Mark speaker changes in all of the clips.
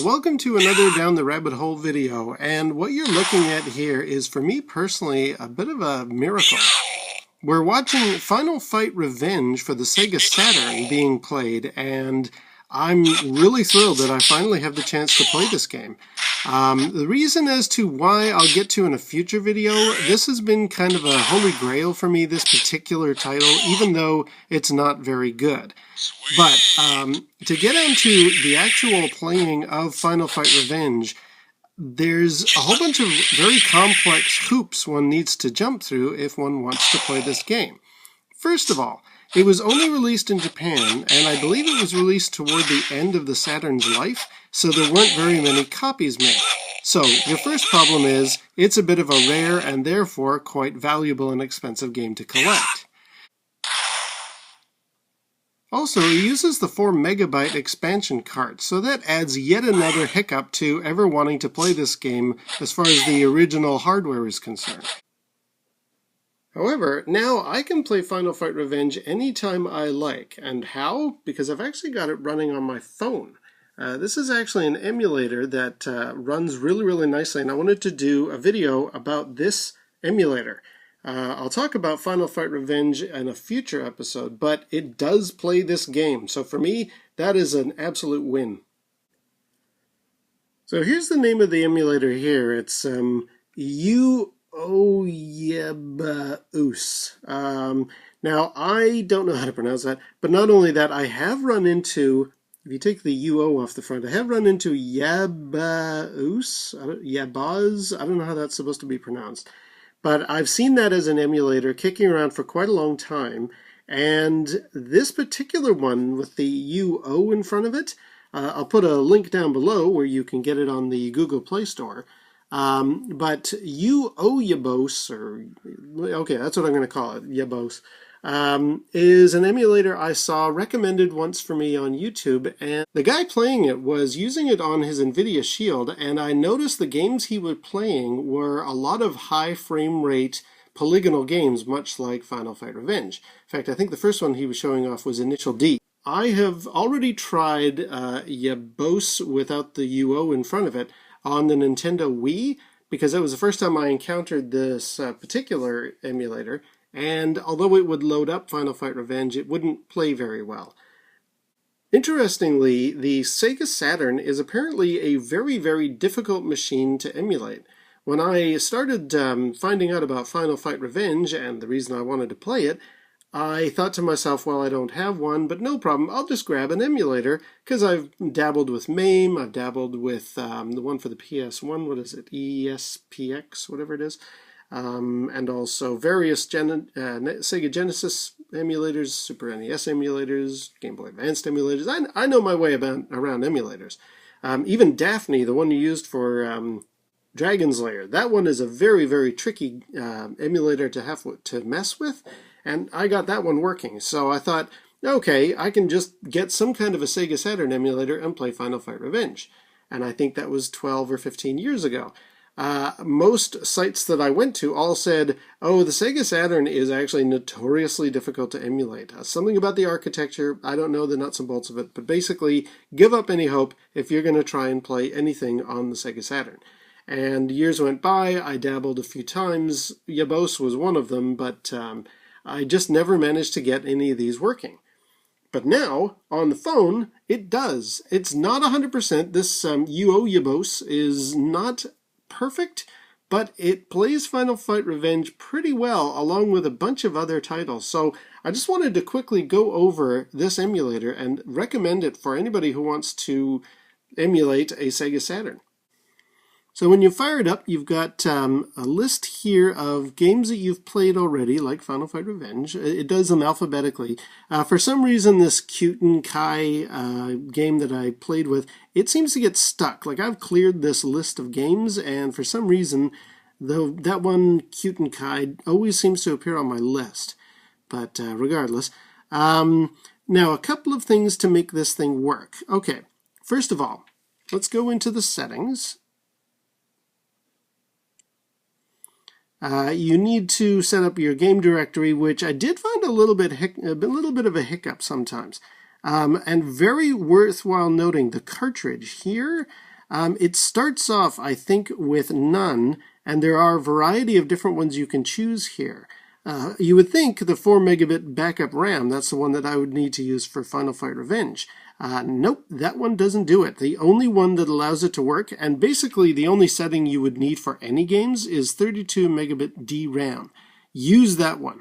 Speaker 1: Welcome to another Down the Rabbit Hole video, and what you're looking at here is, for me personally, a bit of a miracle. We're watching Final Fight Revenge for the Sega Saturn being played, and I'm really thrilled that I finally have the chance to play this game. The reason as to why I'll get to in a future video, this has been kind of a holy grail for me, this particular title, even though it's not very good. But to get into the actual playing of Final Fight Revenge, there's a whole bunch of very complex hoops one needs to jump through if one wants to play this game. First of all, it was only released in Japan, and I believe it was released toward the end of the Saturn's life, so there weren't very many copies made. So, your first problem is, it's a bit of a rare and therefore quite valuable and expensive game to collect. Also, it uses the 4 megabyte expansion cart, so that adds yet another hiccup to ever wanting to play this game as far as the original hardware is concerned. However, now I can play Final Fight Revenge anytime I like. And how? Because I've actually got it running on my phone. This is actually an emulator that runs really nicely, and I wanted to do a video about this emulator. I'll talk about Final Fight Revenge in a future episode, but it does play this game. So for me, that is an absolute win. So here's the name of the emulator here. It's uoYabause. Now, I don't know how to pronounce that, but not only that, I have run into, if you take the UO off the front, I have run into uoYabause. I don't know how that's supposed to be pronounced. But I've seen that as an emulator kicking around for quite a long time, and this particular one with the UO in front of it, I'll put a link down below where you can get it on the Google Play Store. But uoYabause, or okay, that's what I'm going to call it, Yabause, is an emulator I saw recommended once for me on YouTube, and the guy playing it was using it on his NVIDIA Shield, and I noticed the games he was playing were a lot of high frame rate polygonal games, much like Final Fight Revenge. In fact, I think the first one he was showing off was Initial D. I have already tried Yabause without the UO in front of it on the Nintendo Wii, because that was the first time I encountered this particular emulator, and although it would load up Final Fight Revenge, it wouldn't play very well. Interestingly, the Sega Saturn is apparently a very difficult machine to emulate. When I started finding out about Final Fight Revenge, and the reason I wanted to play it, I thought to myself, well, I don't have one, but no problem, I'll just grab an emulator, because I've dabbled with MAME, I've dabbled with the one for the PS1, what is it, ESPX, whatever it is, and also various Sega Genesis emulators, Super NES emulators, Game Boy Advanced emulators. I know my way around emulators. Even Daphne, the one you used for Dragon's Lair, that one is a very tricky emulator to have to mess with, and I got that one working. So I thought, okay, I can just get some kind of a Sega Saturn emulator and play Final Fight Revenge. And I think that was 12 or 15 years ago. Most sites that I went to all said, oh, the Sega Saturn is actually notoriously difficult to emulate. Something about the architecture, I don't know the nuts and bolts of it, but basically give up any hope if you're going to try and play anything on the Sega Saturn. And years went by, I dabbled a few times, Yabause was one of them, but I just never managed to get any of these working. But now, on the phone, it does. It's not 100%. This uoYabause is not perfect, but it plays Final Fight Revenge pretty well, along with a bunch of other titles. So I just wanted to quickly go over this emulator and recommend it for anybody who wants to emulate a Sega Saturn. So when you fire it up, you've got a list here of games that you've played already, like Final Fight Revenge. It does them alphabetically. For some reason, this Cuten Kai game that I played with, it seems to get stuck. Like, I've cleared this list of games, and for some reason, that one, Cuten Kai, always seems to appear on my list. But regardless. Now, a couple of things to make this thing work. Okay, first of all, let's go into the settings. You need to set up your game directory, which I did find a little bit of a hiccup sometimes. And very worthwhile noting, the cartridge here, it starts off, I think, with none, and there are a variety of different ones you can choose here. You would think the 4 megabit backup RAM, that's the one that I would need to use for Final Fight Revenge. Nope, that one doesn't do it. The only one that allows it to work, and basically the only setting you would need for any games, is 32 megabit DRAM. Use that one.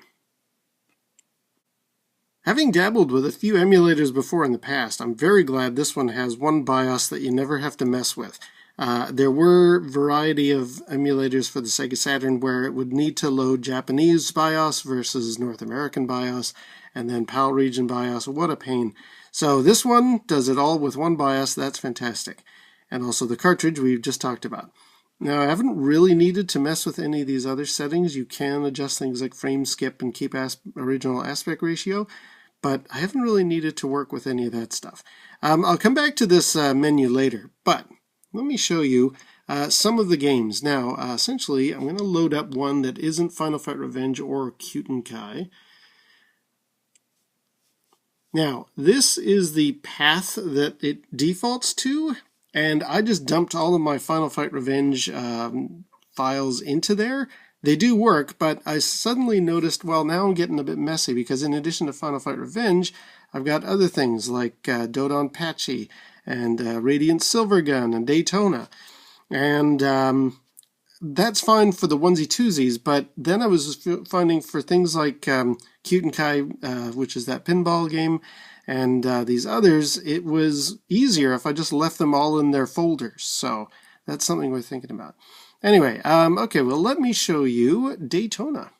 Speaker 1: Having dabbled with a few emulators before in the past, I'm very glad this one has one BIOS that you never have to mess with. There were a variety of emulators for the Sega Saturn where it would need to load Japanese BIOS versus North American BIOS, and then PAL region BIOS. What a pain. So this one does it all with one BIOS. That's fantastic. And also the cartridge we've just talked about. Now, I haven't really needed to mess with any of these other settings. You can adjust things like frame skip and keep original aspect ratio, but I haven't really needed to work with any of that stuff. I'll come back to this menu later, but let me show you some of the games. Now, essentially, I'm going to load up one that isn't Final Fight Revenge or Kai. Now, this is the path that it defaults to, and I just dumped all of my Final Fight Revenge files into there. They do work, but I suddenly noticed, well, now I'm getting a bit messy, because in addition to Final Fight Revenge, I've got other things like Dodon Patchy and Radiant Silvergun and Daytona. And that's fine for the onesie-twosies, but then I was finding for things like Kai, which is that pinball game, and these others, it was easier if I just left them all in their folders. So that's something we're thinking about. Anyway, okay, well, let me show you Daytona.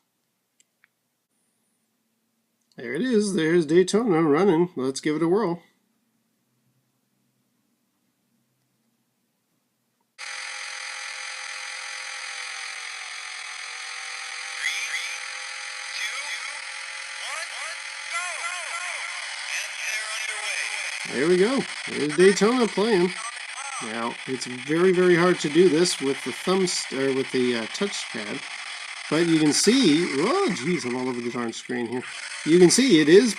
Speaker 1: There it is. There's Daytona running. Let's give it a whirl. There we go. There's Daytona playing. Now, it's very, very hard to do this with the with the touchpad, but you can see. Oh, geez, I'm all over the darn screen here. You can see it is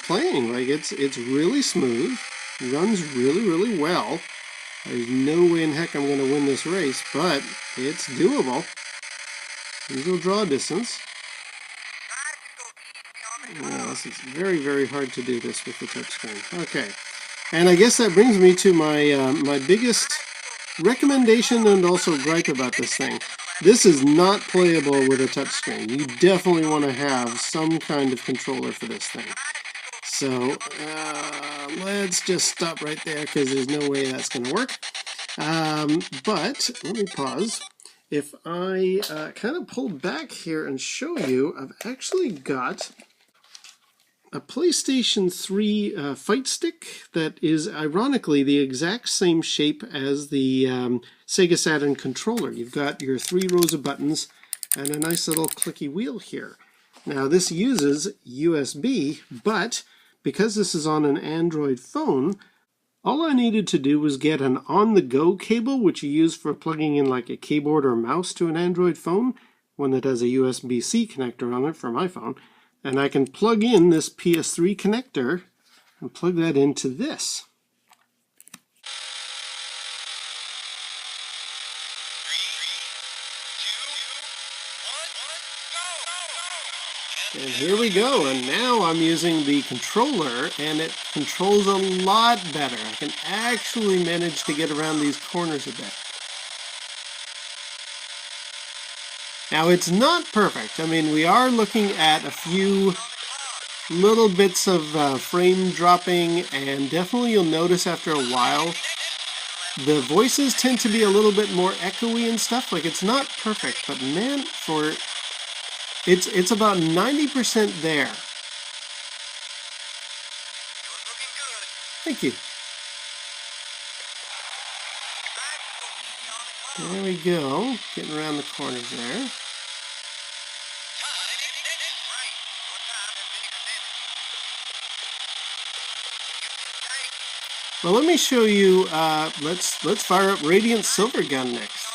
Speaker 1: playing. Like it's really smooth, runs really, really well. There's no way in heck I'm going to win this race, but it's doable. Usual draw distance. Yes, it's very, very hard to do this with the touchscreen. Okay. And I guess that brings me to my my biggest recommendation and also gripe about this thing. This is not playable with a touchscreen. You definitely want to have some kind of controller for this thing. So let's just stop right there because there's no way that's going to work. But let me pause. If I kind of pull back here and show you, I've actually got a PlayStation 3 fight stick that is ironically the exact same shape as the Sega Saturn controller. You've got your 3 rows of buttons and a nice little clicky wheel here. Now this uses USB, but because this is on an Android phone, all I needed to do was get an on-the-go cable, which you use for plugging in like a keyboard or mouse to an Android phone, one that has a USB-C connector on it for my phone. And I can plug in this PS3 connector and plug that into this. And here we go, and now I'm using the controller and it controls a lot better. I can actually manage to get around these corners a bit. Now it's not perfect. I mean, we are looking at a few little bits of frame dropping, and definitely you'll notice after a while the voices tend to be a little bit more echoey and stuff. Like, it's not perfect, but man, it's about 90% there. Thank you. There we go, getting around the corners there. Well, let me show you, let's fire up Radiant Silvergun next.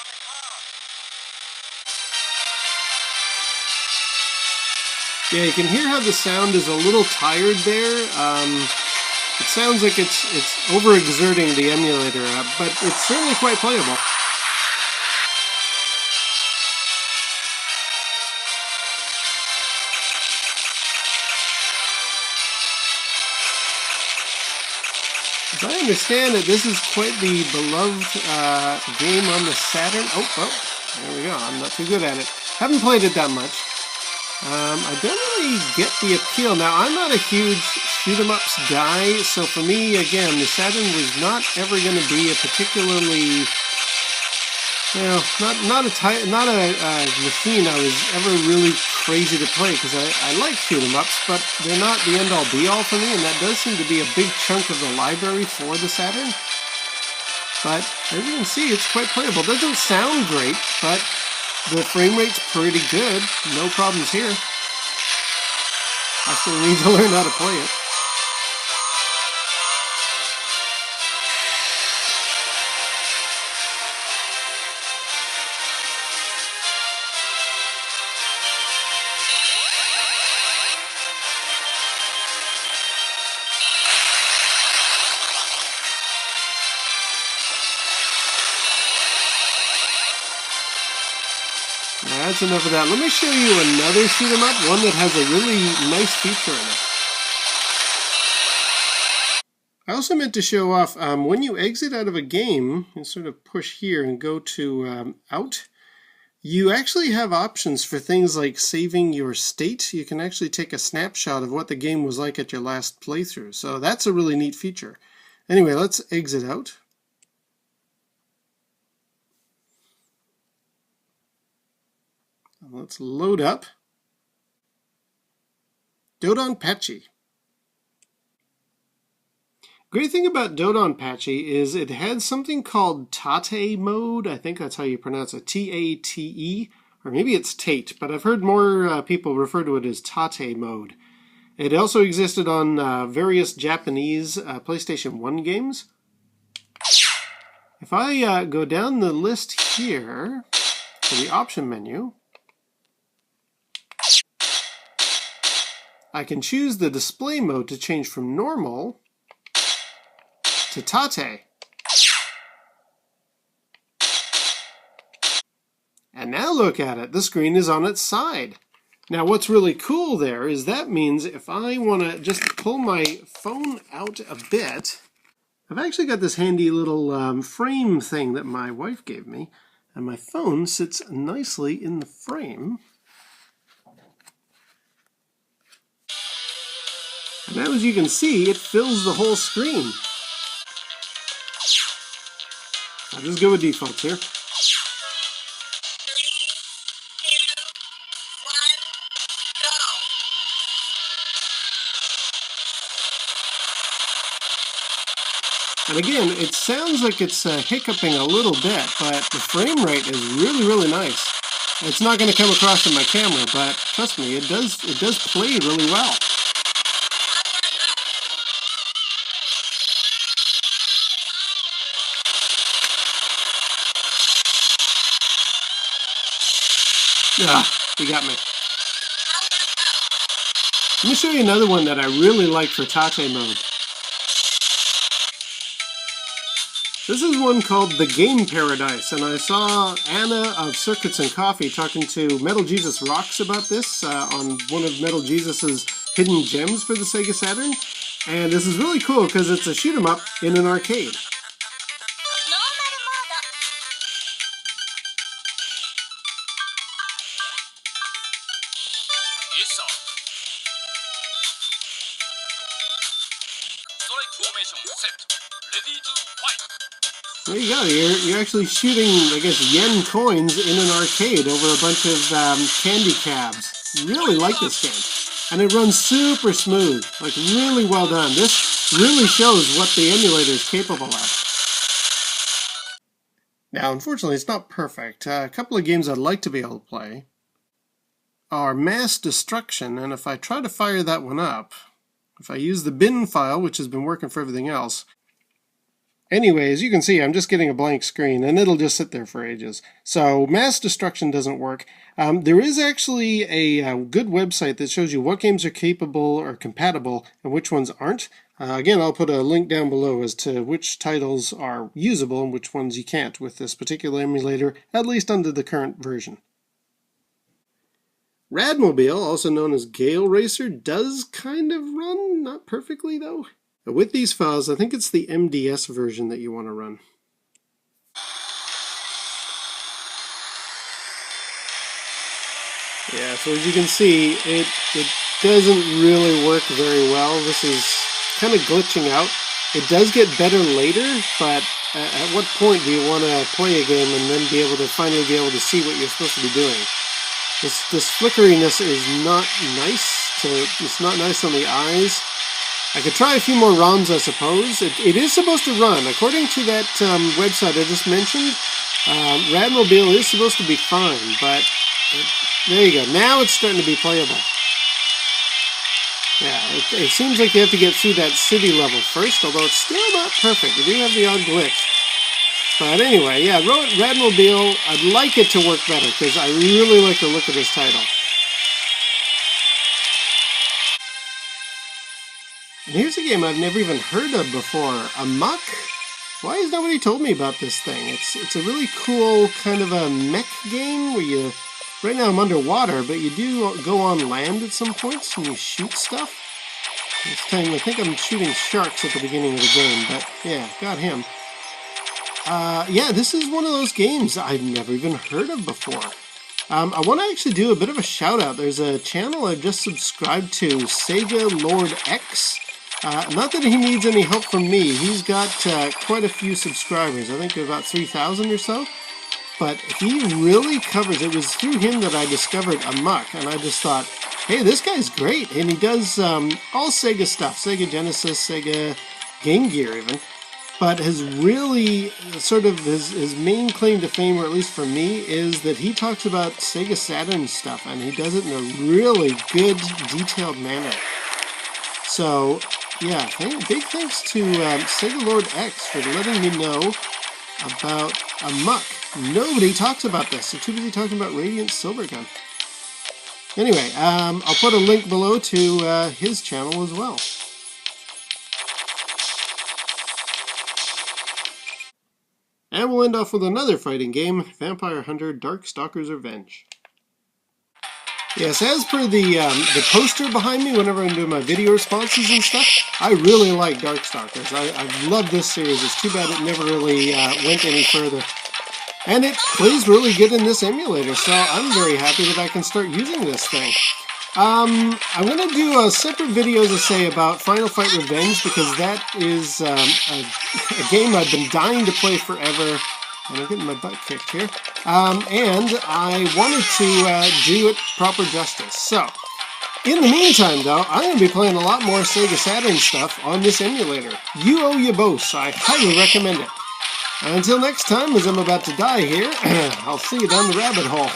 Speaker 1: Yeah, you can hear how the sound is a little tired there. It sounds like it's overexerting the emulator, but it's certainly quite playable. As I understand it, this is quite the beloved game on the Saturn. Oh, there we go. I'm not too good at it. Haven't played it that much. I don't really get the appeal. Now, I'm not a huge shoot-em-ups guy, so for me, again, the Saturn was not ever going to be a particularly, not a machine I was ever really crazy to play, because I like shoot-em-ups, but they're not the end-all be-all for me, and that does seem to be a big chunk of the library for the Saturn. But as you can see, it's quite playable. It doesn't sound great, but the frame rate's pretty good. No problems here. I still need to learn how to play it. That's enough of that. Let me show you another shoot 'em up, one that has a really nice feature in it. I also meant to show off, when you exit out of a game, and sort of push here and go to out, you actually have options for things like saving your state. You can actually take a snapshot of what the game was like at your last playthrough. So that's a really neat feature. Anyway, let's exit out. Let's load up Dodonpachi. Great thing about Dodonpachi is it had something called Tate mode. I think that's how you pronounce it, T-A-T-E, or maybe it's Tate, but I've heard more people refer to it as Tate mode. It also existed on various Japanese PlayStation 1 games. If I go down the list here to the option menu, I can choose the display mode to change from normal to Tate. And now look at it, the screen is on its side. Now what's really cool there is that means if I want to just pull my phone out a bit, I've actually got this handy little frame thing that my wife gave me, and my phone sits nicely in the frame. And now, as you can see, it fills the whole screen. I'll just go with defaults here. And again, it sounds like it's hiccuping a little bit, but the frame rate is really, really nice. It's not going to come across in my camera, but trust me, it does play really well. You got me. Let me show you another one that I really like for Tate mode. This is one called The Game Paradise, and I saw Anna of Circuits and Coffee talking to Metal Jesus Rocks about this on one of Metal Jesus's hidden gems for the Sega Saturn. And this is really cool because it's a shoot 'em up in an arcade. There you go, you're actually shooting, I guess, yen coins in an arcade over a bunch of candy cabs. Really like this game. And it runs super smooth, like really well done. This really shows what the emulator is capable of. Now, unfortunately, it's not perfect. A couple of games I'd like to be able to play are Mass Destruction, and if I try to fire that one up, if I use the bin file, which has been working for everything else, anyway, as you can see, I'm just getting a blank screen, and it'll just sit there for ages. So Mass Destruction doesn't work. There is actually a good website that shows you what games are capable or compatible and which ones aren't. Again, I'll put a link down below as to which titles are usable and which ones you can't with this particular emulator, at least under the current version. Radmobile, also known as Gale Racer, does kind of run, not perfectly though. With these files, I think it's the MDS version that you want to run. Yeah, so as you can see, it doesn't really work very well. This is kind of glitching out. It does get better later, but at what point do you want to play a game and then finally be able to see what you're supposed to be doing? This flickeriness is not nice. It's not nice on the eyes. I could try a few more runs, I suppose. It is supposed to run. According to that website I just mentioned, Radmobile is supposed to be fine, but there you go. Now it's starting to be playable. Yeah, it seems like you have to get through that city level first, although it's still not perfect. You do have the odd glitch. But anyway, yeah, Radmobile, I'd like it to work better, because I really like the look of this title. And here's a game I've never even heard of before, Amok. Why has nobody told me about this thing? It's a really cool kind of a mech game where you... Right now I'm underwater, but you do go on land at some points and you shoot stuff. This time I think I'm shooting sharks at the beginning of the game, but yeah, got him. Yeah, this is one of those games I've never even heard of before. I want to actually do a bit of a shout out. There's a channel I've just subscribed to, Sega Lord X. Not that he needs any help from me. He's got quite a few subscribers. I think about 3,000 or so. But he really covers, it was through him that I discovered Amok, and I just thought, hey, this guy's great, and he does all Sega stuff, Sega Genesis, Sega Game Gear even, but his really, sort of, his main claim to fame, or at least for me, is that he talks about Sega Saturn stuff, and he does it in a really good, detailed manner. So, yeah, big thanks to Sega Lord X for letting me know about Amok. Nobody talks about this. They're too busy talking about Radiant Silvergun. Anyway, I'll put a link below to his channel as well. And we'll end off with another fighting game, Vampire Hunter Darkstalker's Revenge. Yes, as per the poster behind me whenever I'm doing my video responses and stuff, I really like Darkstalkers. I've loved this series. It's too bad it never really went any further. And it plays really good in this emulator, so I'm very happy that I can start using this thing. I'm going to do a separate video, as I say, about Final Fight Revenge, because that is a game I've been dying to play forever. And I'm getting my butt kicked here. And I wanted to do it proper justice. So, in the meantime, though, I'm going to be playing a lot more Sega Saturn stuff on this emulator. uoYabause. I highly recommend it. And until next time, as I'm about to die here, I'll see you down the rabbit hole.